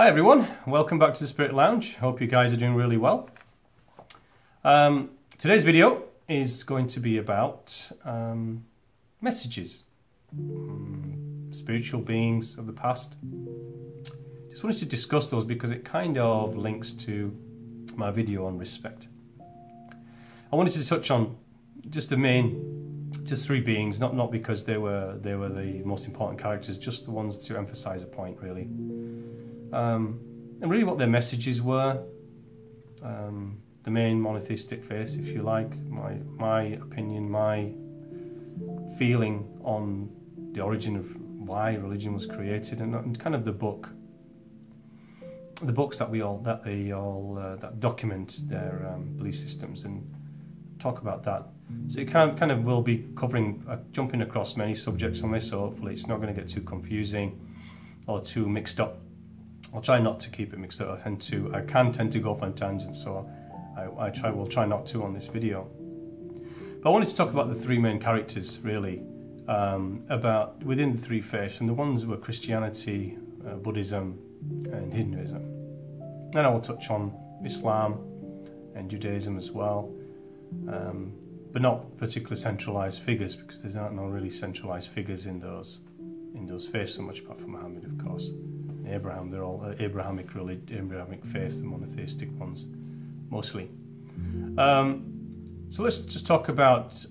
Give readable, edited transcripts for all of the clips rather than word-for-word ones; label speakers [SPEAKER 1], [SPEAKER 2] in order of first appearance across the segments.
[SPEAKER 1] Hi everyone, welcome back to the Spirit Lounge. Hope you guys are doing really well. Today's video is going to be about messages, spiritual beings of the past. Just wanted to discuss those because it kind of links to my video on respect. I wanted to touch on just three beings, not because they were the most important characters, just the ones to emphasize a point really. And really what their messages were, the main monotheistic faith, if you like, my opinion, my feeling on the origin of why religion was created, and kind of the books that document their belief systems and talk about that. So it kind of will be covering, jumping across many subjects on this, so hopefully it's not going to get too confusing or too mixed up. I'll try not to keep it mixed up. I can tend to go off on tangents, so will try not to on this video. But I wanted to talk about the three main characters, really, about within the three faiths, and the ones were Christianity, Buddhism, and Hinduism. Then I will touch on Islam and Judaism as well, but not particularly centralized figures, because there's not no really centralized figures in those faiths so much, apart from Muhammad, of course. Abraham, they're all Abrahamic faiths, the monotheistic ones, mostly. So let's just talk about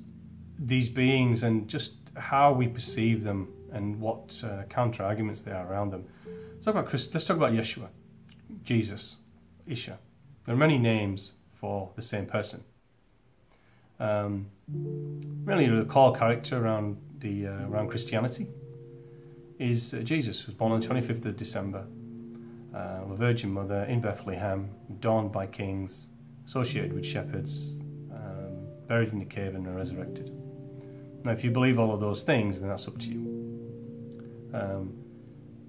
[SPEAKER 1] these beings and just how we perceive them and what counter arguments there are around them. Let's talk about Yeshua, Jesus, Isha. There are many names for the same person. Really, the core character around Christianity is Jesus, who was born on the 25th of December, a virgin mother in Bethlehem, adorned by kings, associated with shepherds, buried in a cave and resurrected. Now, if you believe all of those things, then that's up to you.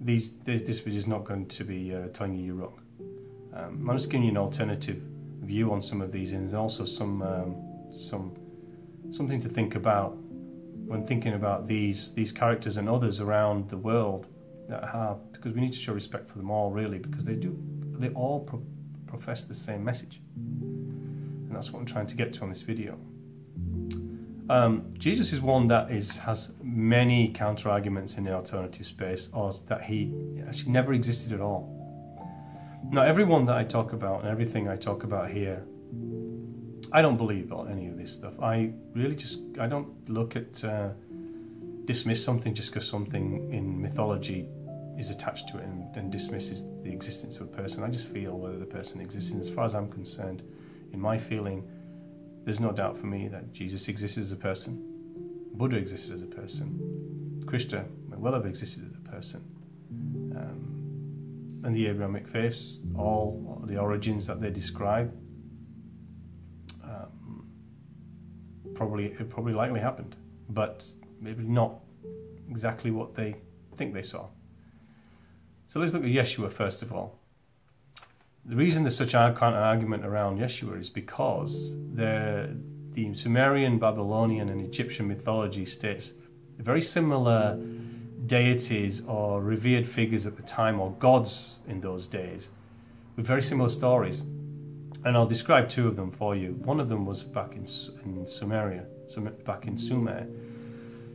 [SPEAKER 1] This video is not going to be telling you you're wrong. I'm just giving you an alternative view on some of these, and also something to think about when thinking about these characters and others around the world that have, because we need to show respect for them all, really, because they all profess the same message, and that's what I'm trying to get to on this video. Jesus is one that has many counter arguments in the alternative space, or that he actually never existed at all. Now, everyone that I talk about and everything I talk about here, I don't believe any of this stuff. I don't look at, dismiss something just because something in mythology is attached to it and dismisses the existence of a person. I just feel whether the person exists. And as far as I'm concerned, in my feeling, there's no doubt for me that Jesus existed as a person, Buddha existed as a person, Krishna may well have existed as a person, and the Abrahamic faiths, all the origins that they describe, probably likely happened, but maybe not exactly what they think they saw. So let's look at Yeshua first of all. The reason there's such an argument around Yeshua is because the Sumerian, Babylonian, and Egyptian mythology states very similar deities or revered figures at the time, or gods in those days, with very similar stories. And I'll describe two of them for you. One of them was back in Sumeria, back in Sumer.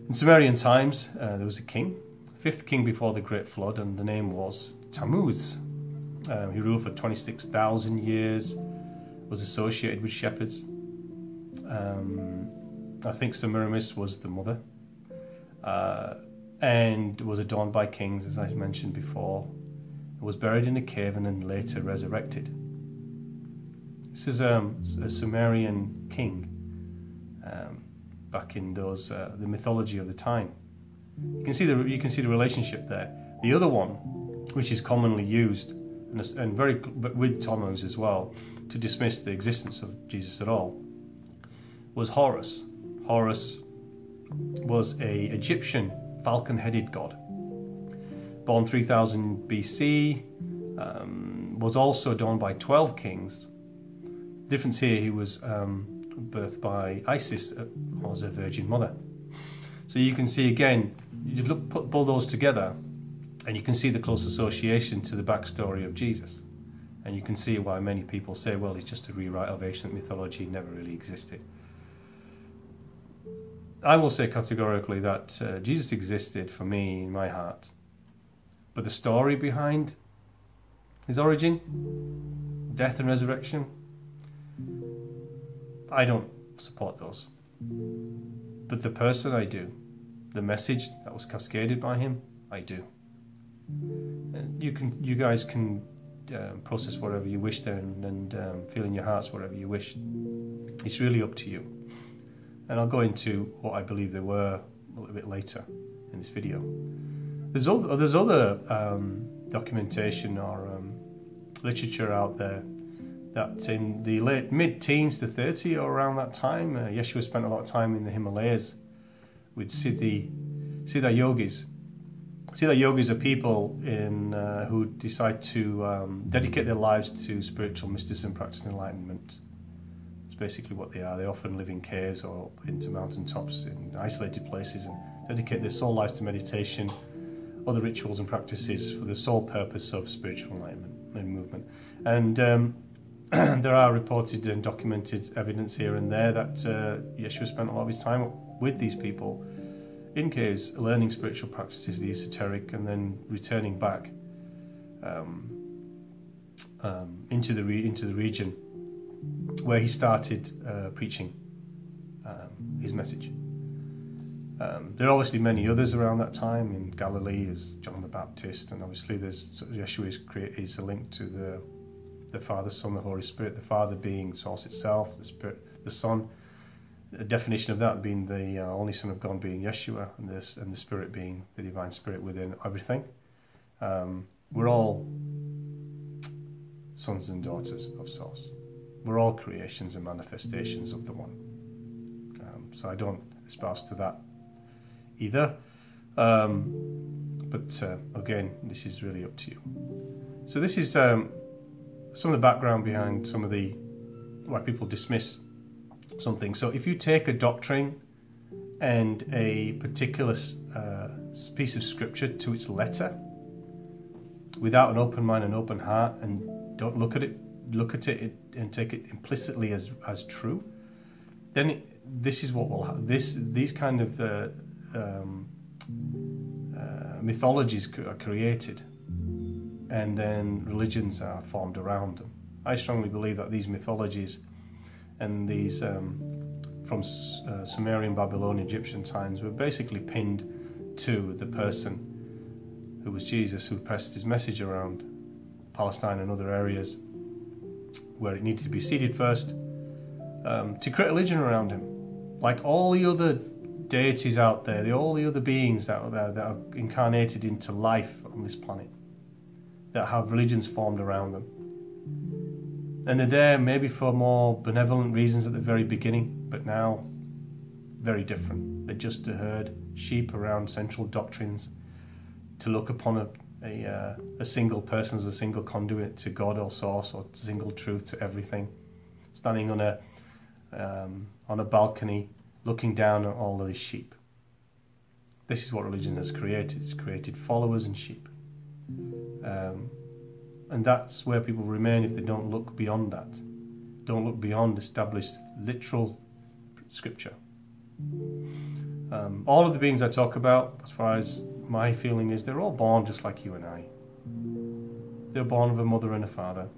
[SPEAKER 1] In Sumerian times, there was a king, fifth king before the Great Flood, and the name was Tammuz. He ruled for 26,000 years, was associated with shepherds. I think Semiramis was the mother, and was adorned by kings, as I mentioned before. Was buried in a cave and then later resurrected. This is a Sumerian king back in those the mythology of the time. You can see the relationship there. The other one, which is commonly used and with Tammuz as well, to dismiss the existence of Jesus at all, was Horus. Horus was an Egyptian falcon-headed god, born 3000 BC. Was also adorned by 12 kings. Difference here, he was birthed by Isis, was a virgin mother. So you can see again, you pull those together, And you can see the close association to the backstory of Jesus. And you can see why many people say, well, it's just a rewrite of ancient mythology, it never really existed. I will say categorically that Jesus existed for me in my heart. But the story behind his origin, death and resurrection, I don't support those. But the person, I do. The message that was cascaded by him, I do. And you guys can process whatever you wish there and feel in your hearts whatever you wish. It's really up to you. And I'll go into what I believe they were a little bit later in this video. There's other documentation or literature out there that in the late mid-teens to 30 or around that time, Yeshua spent a lot of time in the Himalayas with Siddha yogis. Siddha yogis are people who decide to dedicate their lives to spiritual mysticism, practice and enlightenment. It's basically what they are. They often live in caves or into mountaintops in isolated places and dedicate their soul lives to meditation, other rituals and practices for the sole purpose of spiritual enlightenment and movement. And there are reported and documented evidence here and there that Yeshua spent a lot of his time with these people in caves, learning spiritual practices, the esoteric, and then returning back into the region where he started preaching his message. There are obviously many others around that time. In Galilee is John the Baptist, and obviously there's Yeshua is a link to the Father, Son, the Holy Spirit. The Father being source itself, the Spirit, the Son. The definition of that being the only Son of God, being Yeshua, and the Spirit being the Divine Spirit within everything. We're all sons and daughters of Source. We're all creations and manifestations of the One. So I don't espouse to that either. But again, this is really up to you. So this is some of the background behind some of the why people dismiss something. So if you take a doctrine and a particular piece of scripture to its letter, without an open mind and open heart, and don't look at it and take it implicitly as true, then this is what will happen. These kind of mythologies are created, and then religions are formed around them. I strongly believe that these mythologies and these from Sumerian, Babylonian, Egyptian times were basically pinned to the person who was Jesus, who passed his message around Palestine and other areas where it needed to be seeded first, to create a religion around him. Like all the other deities out there, all the other beings out there that are incarnated into life on this planet, that have religions formed around them. And they're there maybe for more benevolent reasons at the very beginning, but now very different. They're just to herd sheep around central doctrines, to look upon a single person as a single conduit to God or source, or single truth to everything, standing on a balcony looking down at all these sheep. This is what religion has created. It's created followers and sheep. And that's where people remain if they don't look beyond that. Don't look beyond established literal scripture. All of the beings I talk about, as far as my feeling is, they're all born just like you and I. They're born of a mother and a father.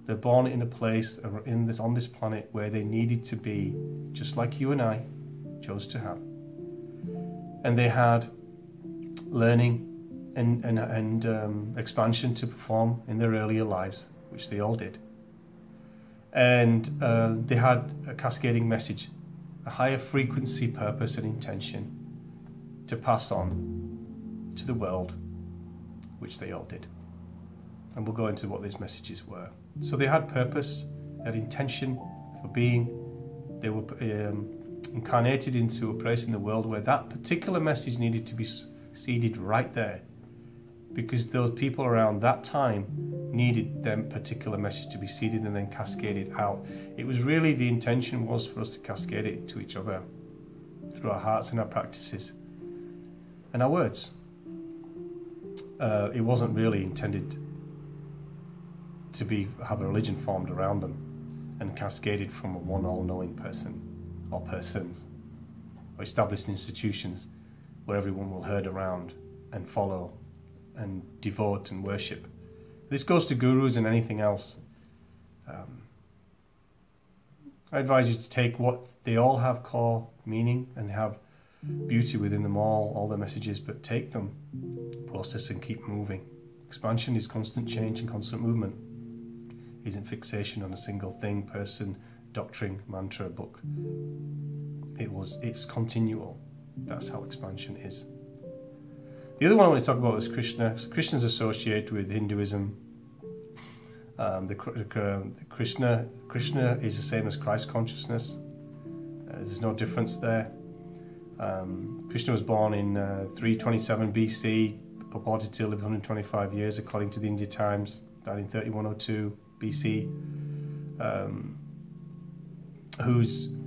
[SPEAKER 1] They're born in a place on this planet where they needed to be, just like you and I chose to have. And they had learning and expansion to perform in their earlier lives, which they all did. And they had a cascading message, a higher frequency, purpose and intention to pass on to the world, which they all did. And we'll go into what these messages were. So they had purpose, they had intention for being. They were incarnated into a place in the world where that particular message needed to be seeded right there, because those people around that time needed that particular message to be seeded and then cascaded out. It was really, the intention was for us to cascade it to each other through our hearts and our practices and our words. it wasn't really intended to have a religion formed around them and cascaded from a one all-knowing person or persons, or established institutions where everyone will herd around and follow and devote and worship. This goes to gurus and anything else. I advise you to take what they all have core meaning and have beauty within them all their messages, but take them, process and keep moving. Expansion is constant change and constant movement. It isn't fixation on a single thing, person, doctrine, mantra, book. It's continual. That's how expansion is. The other one I want to talk about is Krishna. Krishna's associated with Hinduism. Krishna is the same as Christ consciousness. There's no difference there. Krishna was born in 327 BC, purported to live 125 years according to the India Times, died in 3102 BC,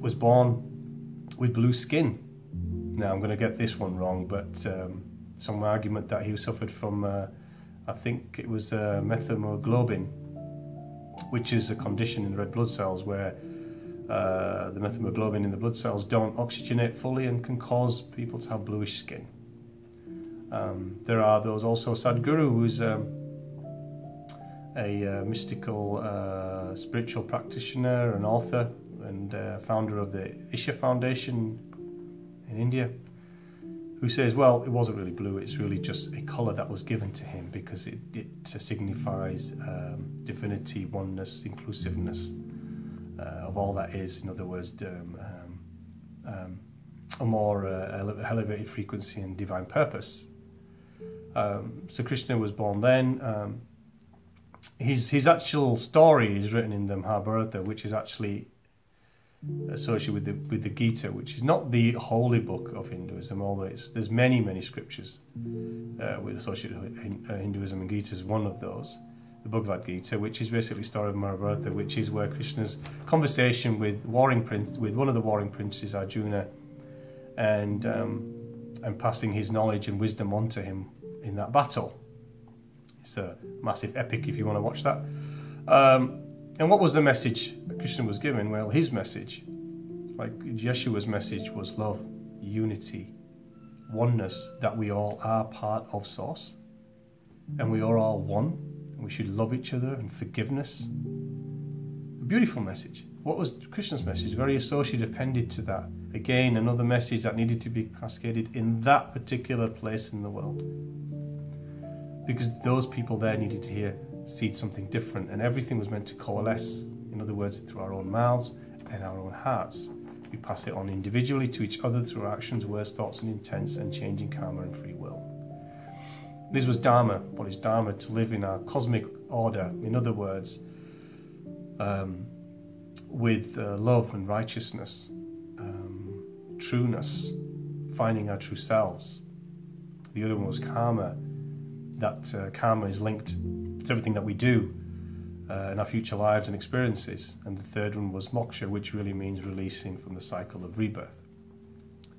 [SPEAKER 1] was born with blue skin. Now I'm going to get this one wrong, but some argument that he suffered from, I think it was methemoglobin, which is a condition in the red blood cells where the methemoglobin in the blood cells don't oxygenate fully and can cause people to have bluish skin. There are those also Sadhguru, who's a mystical spiritual practitioner and author and founder of the Isha Foundation in India, who says, well, it wasn't really blue, it's really just a colour that was given to him because it signifies divinity, oneness, inclusiveness of all that is. In other words, a more elevated frequency and divine purpose. So Krishna was born then. His actual story is written in the Mahabharata, which is actually associated with the Gita, which is not the holy book of Hinduism, although there's many scriptures associated with Hinduism, and Gita is one of those. The Bhagavad Gita, which is basically the story of Mahabharata, which is where Krishna's conversation with one of the warring princes, Arjuna, and passing his knowledge and wisdom onto him in that battle. It's a massive epic if you want to watch that. And what was the message that Krishna was given? Well, his message, like Yeshua's message, was love, unity, oneness, that we all are part of Source, and we are all one, and we should love each other, and forgiveness. A beautiful message. What was Krishna's message? Very associated, appended to that. Again, another message that needed to be cascaded in that particular place in the world. Because those people there needed to see something different, and everything was meant to coalesce. In other words, through our own mouths and our own hearts. We pass it on individually to each other through our actions, words, thoughts and intents, and changing karma and free will. This was Dharma. What is Dharma? To live in our cosmic order. In other words, with love and righteousness, trueness, finding our true selves. The other one was karma. That karma is linked to everything that we do in our future lives and experiences. And the third one was moksha, which really means releasing from the cycle of rebirth.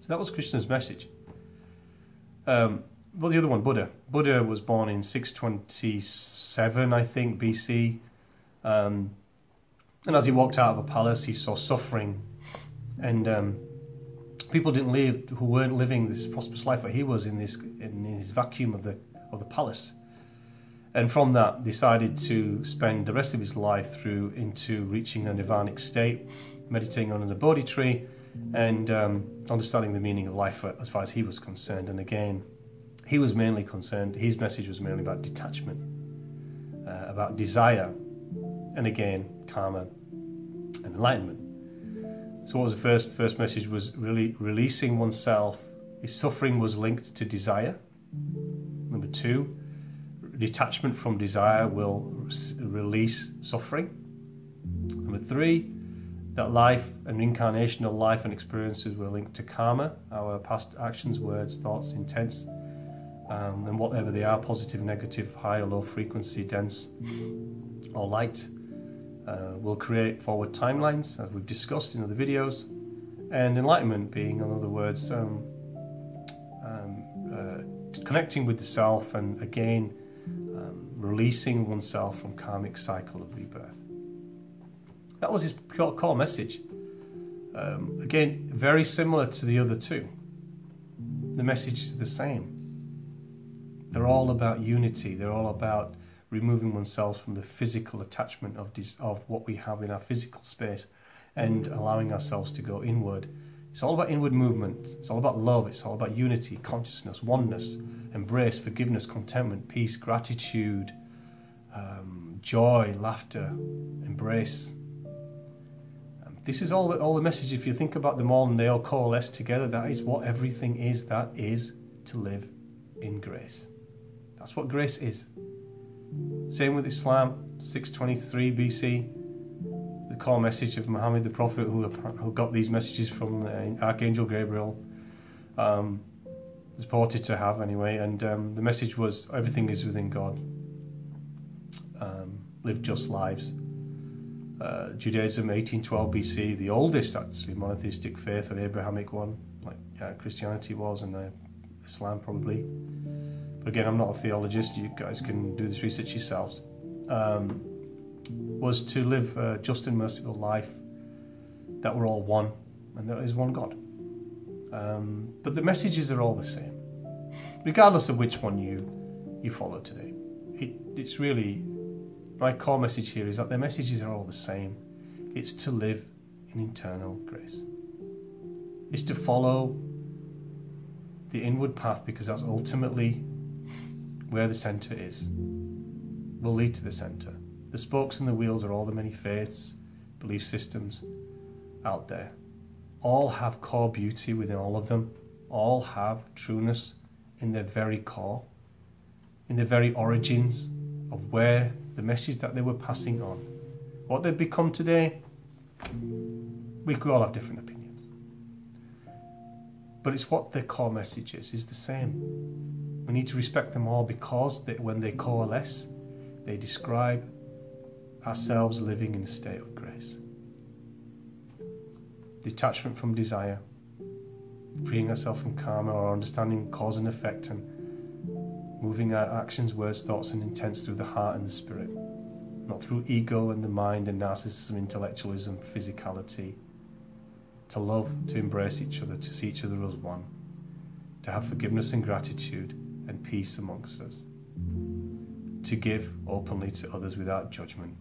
[SPEAKER 1] So that was Krishna's message. Well, the other one, Buddha. Buddha was born in 627, I think, BC. And as he walked out of a palace, he saw suffering. And people who weren't living this prosperous life that he was in his vacuum of the palace, and from that decided to spend the rest of his life into reaching a nirvanic state, meditating on the Bodhi tree, and understanding the meaning of life as far as he was concerned. And again, he was mainly concerned, his message was mainly about detachment, about desire, and again, karma and enlightenment. So what was the first message? Was really releasing oneself. His suffering was linked to desire. Number 2, detachment from desire will release suffering. Number 3, that life and incarnational life and experiences were linked to karma, our past actions, words, thoughts, intents, and whatever they are, positive, negative, high or low frequency, dense or light, will create forward timelines, as we've discussed in other videos. And enlightenment being, in other words, connecting with the self, and again, releasing oneself from karmic cycle of rebirth. That was his core message. Again, very similar to the other two. The message is the same. They're all about unity. They're all about removing oneself from the physical attachment of what we have in our physical space and allowing ourselves to go inward. It's all about inward movement. It's all about love. It's all about unity, consciousness, oneness, embrace, forgiveness, contentment, peace, gratitude, joy, laughter, embrace. This is all the message. If you think about them all and they all coalesce together, that is what everything is. That is to live in grace. That's what grace is. Same with Islam, 623 BC. The core message of Muhammad the Prophet, who got these messages from Archangel Gabriel, was reported to have anyway, and the message was everything is within God. Live just lives. Judaism, 1812 BC, the oldest actually monotheistic faith, or Abrahamic one, like Christianity was, and Islam probably. But again, I'm not a theologist, you guys can do this research yourselves. Was to live a just and merciful life, that we're all one, and there is one God. But the messages are all the same, regardless of which one you follow today. It's really, my core message here is that the messages are all the same. It's to live in internal grace. It's to follow the inward path, because that's ultimately where the centre is. Will lead to the centre. The spokes and the wheels are all the many faiths, belief systems out there. All have core beauty within all of them. All have trueness in their very core, in their very origins of where the message that they were passing on. What they've become today, we could all have different opinions. But it's what their core message is the same. We need to respect them all, because when they coalesce, they describe ourselves living in a state of grace. Detachment from desire, freeing ourselves from karma, or understanding cause and effect, and moving our actions, words, thoughts and intents through the heart and the spirit, not through ego and the mind and narcissism, intellectualism, physicality. To love, to embrace each other, to see each other as one, to have forgiveness and gratitude and peace amongst us, to give openly to others without judgment,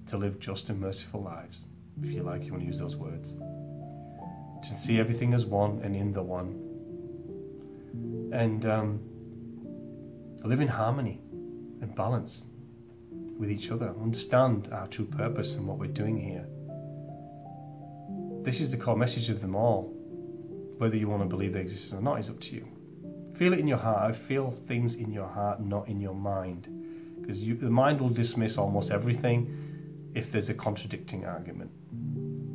[SPEAKER 1] to live just and merciful lives, if you like, you want to use those words, to see everything as one and in the one, and live in harmony and balance with each other, understand our true purpose and what we're doing here. This is the core message of them all. Whether you want to believe they exist or not is up to you. Feel it in your heart. I feel things in your heart, not in your mind, because the mind will dismiss almost everything if there's a contradicting argument.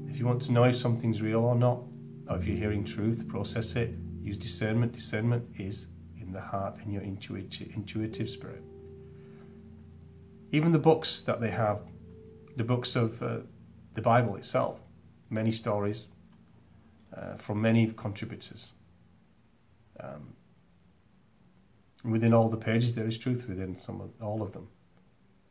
[SPEAKER 1] If you want to know if something's real or not, or if you're hearing truth, process it, use discernment. Discernment is in the heart and your intuitive spirit. Even the books that they have, the books of the Bible itself, many stories from many contributors. Within all the pages there is truth within all of them,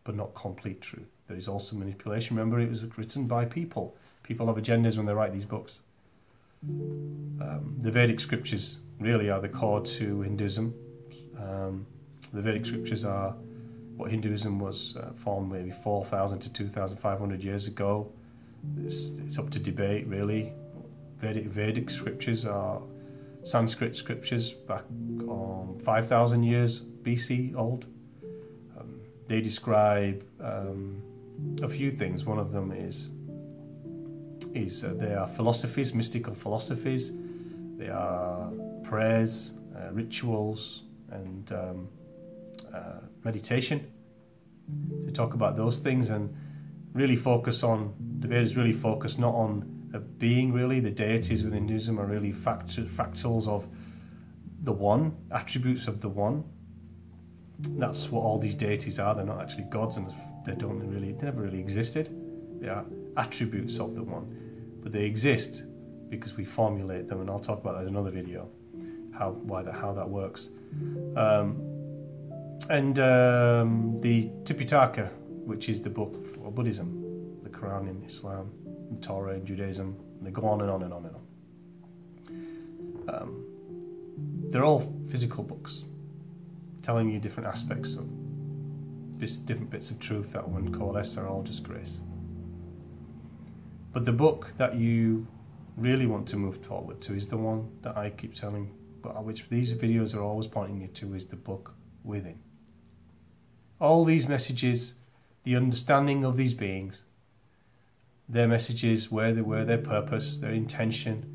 [SPEAKER 1] but not complete truth. There is also manipulation. Remember, it was written by people. People have agendas when they write these books. The Vedic scriptures really are the core to Hinduism. The Vedic scriptures are what Hinduism was formed maybe 4,000 to 2,500 years ago. It's up to debate, really. Vedic scriptures are Sanskrit scriptures back 5,000 years BC old. They describe a few things. One of them is they are philosophies, mystical philosophies. They are prayers, rituals, and meditation. To talk about those things and really focus on, the Vedas really focus not on a being really. The deities within Hinduism are really fractals of the one, attributes of the one. That's what all these deities are. They're not actually gods, and they never really existed. They are attributes of the one, but they exist because we formulate them, and I'll talk about that in another video. how that works. And the Tipitaka, which is the book for Buddhism, the Quran in Islam, the Torah in Judaism, and they go on and on and on and on. They're all physical books telling you different aspects of different bits of truth that when coalesce are all just grace. But the book that you really want to move forward to is the one that I keep telling, but which these videos are always pointing you to, is the book within. All these messages, the understanding of these beings, their messages, where they were, their purpose, their intention,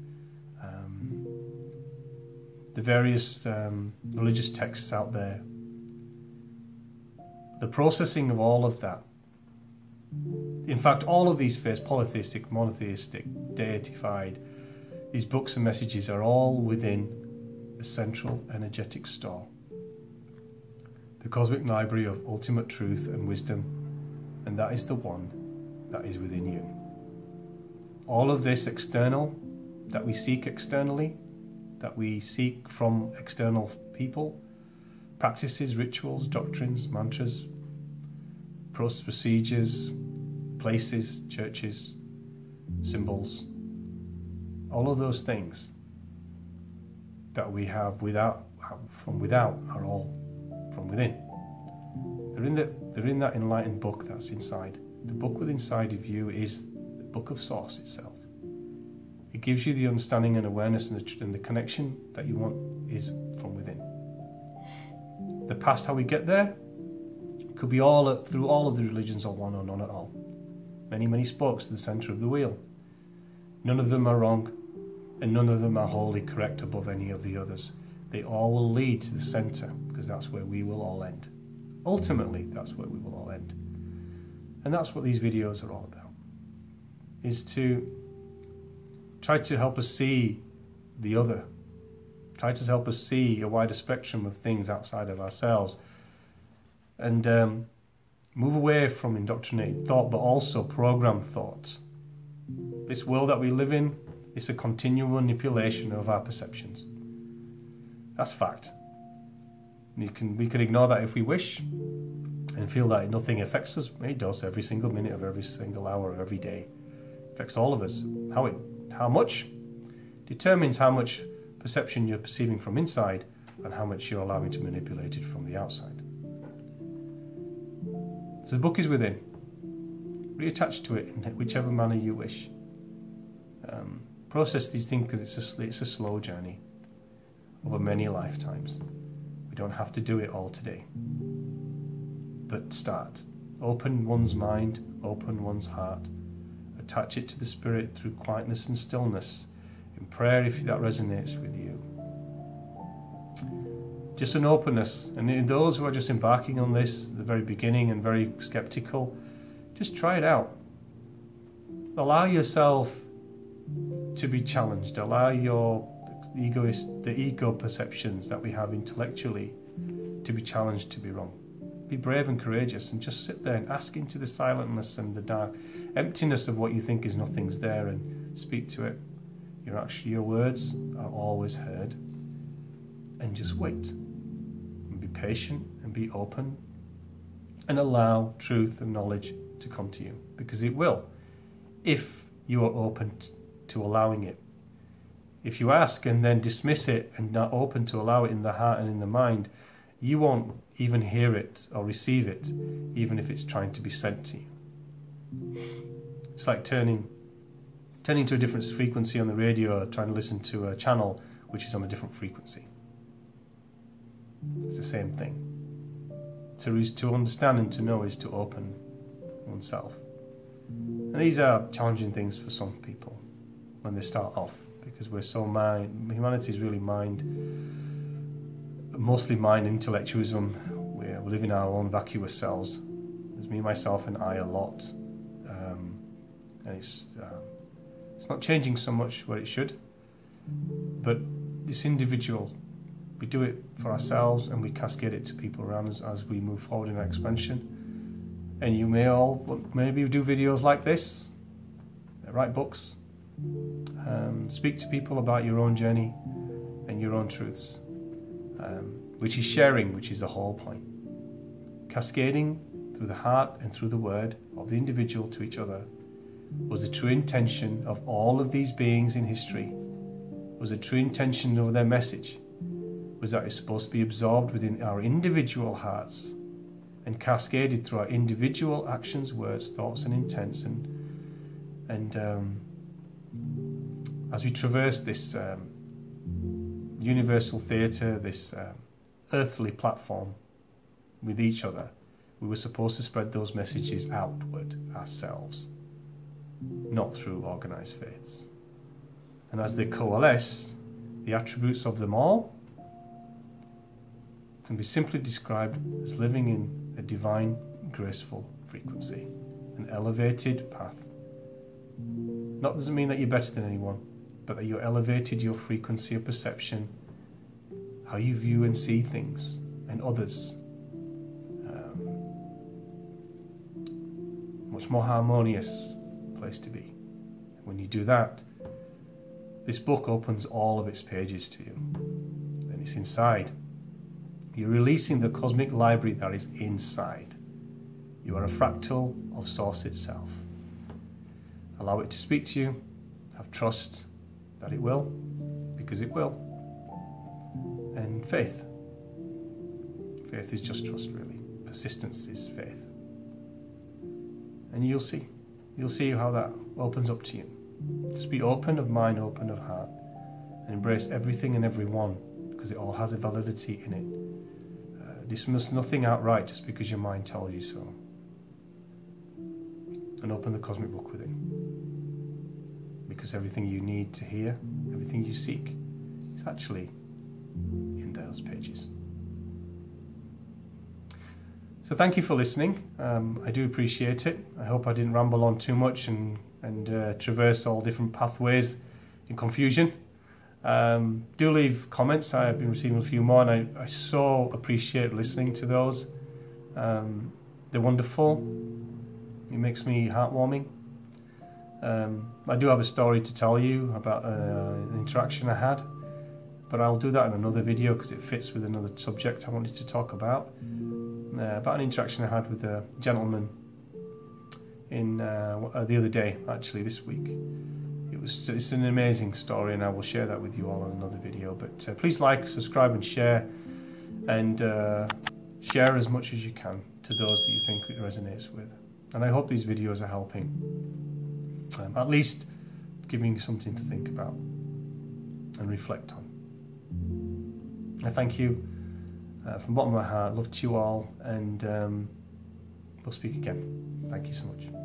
[SPEAKER 1] the various religious texts out there, the processing of all of that. In fact, all of these faiths, polytheistic, monotheistic, deified, these books and messages are all within a central energetic store, the cosmic library of ultimate truth and wisdom, and that is the one that is within you. All of this external that we seek externally, that we seek from external people, practices, rituals, doctrines, mantras, procedures, places, churches, symbols, all of those things that we have from without are all from within. They're in that enlightened book that's inside. The book within inside of you is the book of Source itself. It gives you the understanding and awareness, and the connection that you want is from within. The past, how we get there, could be through all of the religions, or one or none at all. Many, many spokes to the centre of the wheel. None of them are wrong, and none of them are wholly correct above any of the others. They all will lead to the centre, because that's where we will all end. Ultimately, that's where we will all end. And that's what these videos are all about, is to try to help us see the other, try to help us see a wider spectrum of things outside of ourselves, and move away from indoctrinated thought, but also programmed thought. This world that we live in is a continual manipulation of our perceptions. That's fact. We can ignore that if we wish, and feel that nothing affects us. It does every single minute of every single hour of every day. It affects all of us. How much determines how much perception you're perceiving from inside, and how much you're allowing to manipulate it from the outside. So the book is within. Reattach to it in whichever manner you wish. Process these things, because it's a slow journey over many lifetimes. We don't have to do it all today. But start. Open one's mind, open one's heart. Attach it to the spirit through quietness and stillness, in prayer if that resonates with you. Just an openness. And in those who are just embarking on this at the very beginning and very skeptical, just try it out. Allow yourself to be challenged. Allow the ego perceptions that we have intellectually to be challenged, to be wrong. Be brave and courageous, and just sit there and ask into the silentness and the dark emptiness of what you think is nothing's there, and speak to it. Your words are always heard, and just wait and be patient and be open, and allow truth and knowledge to come to you, because it will, if you are open to allowing it. If you ask and then dismiss it and not open to allow it in the heart and in the mind, you won't even hear it or receive it, even if it's trying to be sent to you. It's like turning to a different frequency on the radio, or trying to listen to a channel which is on a different frequency. It's the same thing. To understand and to know is to open oneself. And these are challenging things for some people when they start off, because we're so humanity is really mostly mind intellectualism. We live in our own vacuous selves. There's me, myself, and I a lot, and it's not changing so much what it should. But this individual, we do it for ourselves, and we cascade it to people around us as we move forward in our expansion. And you may maybe do videos like this, write books, speak to people about your own journey and your own truths, which is sharing, which is the whole point. Cascading through the heart and through the word of the individual to each other was the true intention of all of these beings in history, was the true intention of their message, was that it's supposed to be absorbed within our individual hearts and cascaded through our individual actions, words, thoughts and intents, and as we traverse this universal theatre, this earthly platform with each other, we were supposed to spread those messages outward ourselves, not through organised faiths. And as they coalesce, the attributes of them all can be simply described as living in a divine, graceful frequency, an elevated path. Not doesn't mean that you're better than anyone, but that you elevated your frequency of perception, how you view and see things and others. Much more harmonious place to be. When you do that, this book opens all of its pages to you, and it's inside. You're releasing the cosmic library that is inside. You are a fractal of Source itself. Allow it to speak to you. Have trust that it will, because it will. And faith. Faith is just trust, really. Persistence is faith. And you'll see. You'll see how that opens up to you. Just be open of mind, open of heart, and embrace everything and everyone, because it all has a validity in it. Dismiss nothing outright just because your mind tells you so. And open the cosmic book within. Because everything you need to hear, everything you seek, is actually in those pages. So thank you for listening. I do appreciate it. I hope I didn't ramble on too much and traverse all different pathways in confusion. Do leave comments. I've been receiving a few more, and I so appreciate listening to those. They're wonderful. It makes me heartwarming. I do have a story to tell you about an interaction I had, but I'll do that in another video because it fits with another subject I wanted to talk about. About an interaction I had with a gentleman in the other day, actually this week. It's an amazing story, and I will share that with you all in another video. But please like, subscribe and share share as much as you can to those that you think it resonates with. And I hope these videos are helping, at least giving you something to think about and reflect on. I thank you from the bottom of my heart. Love to you all, and we'll speak again. Thank you so much.